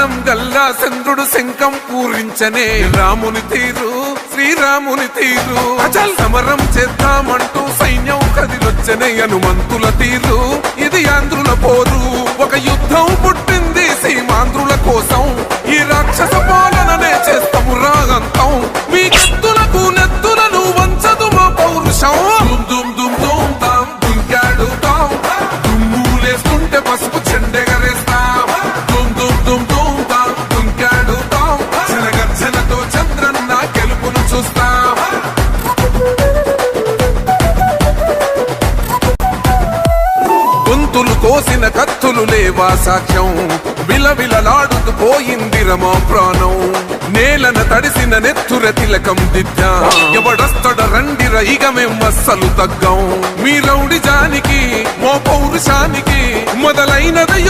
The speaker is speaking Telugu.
సహనం గల్లా చంద్రుడు శంఖం పూరించనే రాముని తీరు శ్రీరాముని తీరు అచల్ సమరం చేద్దామంటూ సైన్యం కదిలొచ్చనే హనుమంతుల తీరు ఇది ఆంధ్రుల పోరు ఒక యుద్ధం పుట్టింది సీమాంధ్రుల కోసం ఈ రాక్షస పాలననే చేస్తాము రాగంతం మీ కత్తులకు నెత్తులను వంచదు మా పౌరుషం దుమ్ దుమ్ దుమ్ తాం దుంకాడుతాం దుమ్ములేస్తుంటే పసుపు చెండెగరేస్తాం దుమ్ దుమ్ దుమ్ దుమ్ తాం దుంకాడుతాం జనగర్జనతో చంద్రన్న గెలుపును చూస్తాం గొంతులు కోసిన కత్తులు లేవా సాక్ష్యం విలవిలలాడుతూ పోయింది రమా ప్రాణం నేలన తడిసిన నెత్తుర తిలకం దిద్దా ఎవడస్తడ రండిర ఇక మేం అస్సలు తగ్గం మీ రౌడి జానికి మో పౌరుషానికి మొదలైనది